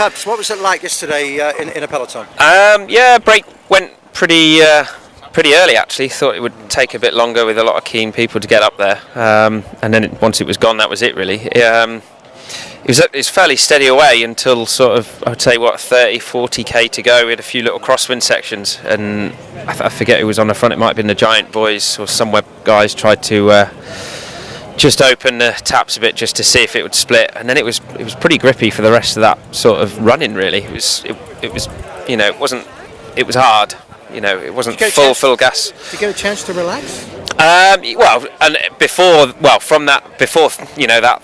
Pabs, what was it like yesterday in a peloton? Break went pretty early actually. Thought it would take a bit longer with a lot of keen people to get up there, and then once it was gone, that was it really. It was fairly steady away until sort of, I would say, 30-40k to go. We had a few little crosswind sections, and I forget who was on the front. It might have been the Giant boys or some web guys tried to just open the taps a bit just to see if it would split, and then it was pretty grippy for the rest of that sort of running really. It was it was hard, it wasn't full gas. Did you get a chance to relax? Before that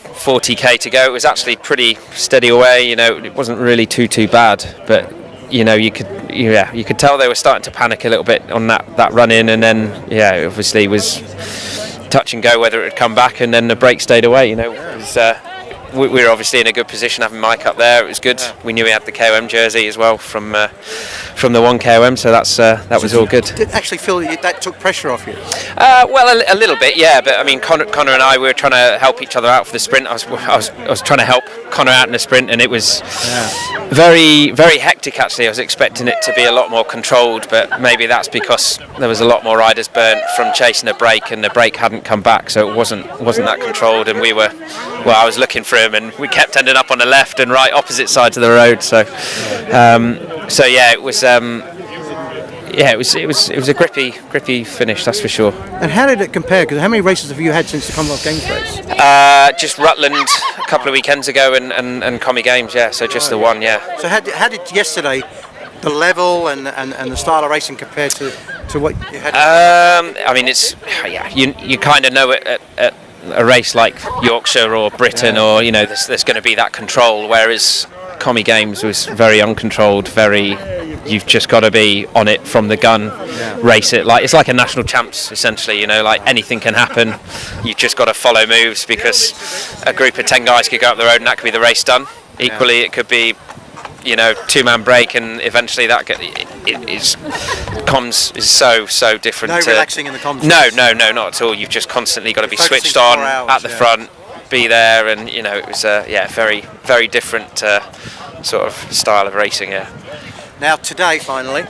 40k to go, it was actually pretty steady away. It wasn't really too bad, but you could tell they were starting to panic a little bit on that run in, and then obviously it was touch and go whether it would come back, and then the break stayed away. We were obviously in a good position having Mike up there. It was good. We knew he had the KOM jersey as well from the one KOM, so that was all good. Did it actually feel that took pressure off you? A little bit, yeah. But I mean, Connor and I, we were trying to help each other out for the sprint. I was trying to help Connor out in the sprint, and it was very, very hectic actually. I was expecting it to be a lot more controlled, but maybe that's because there was a lot more riders burnt from chasing a break, and the break hadn't come back, so it wasn't that controlled. And I was looking for him, and we kept ending up on the left and right opposite sides of the road. It was a grippy finish, that's for sure. And how did it compare? Because how many races have you had since the Commonwealth Games race? Just Rutland a couple of weekends ago, and Commie Games, so just the one, So how did yesterday, the level and the style of racing compare to what you had? I mean, you kind of know it at a race like Yorkshire or Britain, or there's going to be that control, whereas Commie Games was very uncontrolled, you've just got to be on it from the gun, race it it's like a national champs essentially, anything can happen. You've just got to follow moves, because a group of 10 guys could go up the road and that could be the race done. Equally it could be two-man break, and eventually comms is so different. No relaxing in the comms. No, not at all. You've just constantly got to be switched on at the front, be there, and it was very, very different sort of style of racing. Now today, finally,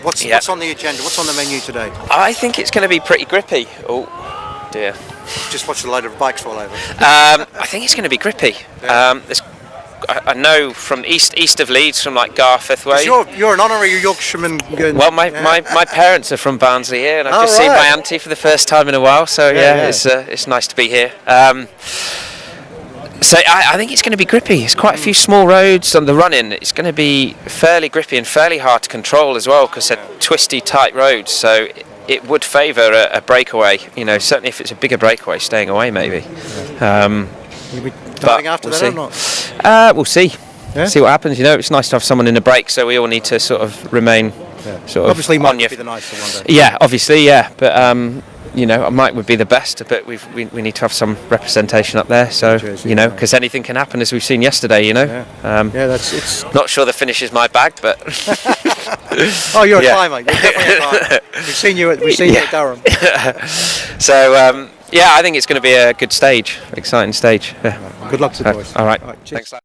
what's on the agenda? What's on the menu today? I think it's going to be pretty grippy. Oh dear! Just watch a load of bikes fall over. I think it's going to be grippy. I know from east of Leeds, from like Garforth way. You're an honorary Yorkshireman. Well, my parents are from Barnsley here, and I've just seen my auntie for the first time in a while. So it's nice to be here. So I think it's going to be grippy. It's quite a few small roads on the run-in. It's going to be fairly grippy and fairly hard to control as well, because they're twisty, tight roads. So it would favour a breakaway. Certainly if it's a bigger breakaway, staying away maybe. You'll be diving after that or not? We'll see. See what happens. It's nice to have someone in the break, so we all need to sort of remain sort of obviously Mike would be the nicer one day. Yeah, obviously, but Mike would be the best, but we need to have some representation up there. So because anything can happen, as we've seen yesterday. It's not sure the finish is my bag, but oh, you're a climber. You're definitely a climber. We've seen you at Durham. So I think it's going to be a good stage, exciting stage. Good luck to the boys. All right. Cheers. Thanks.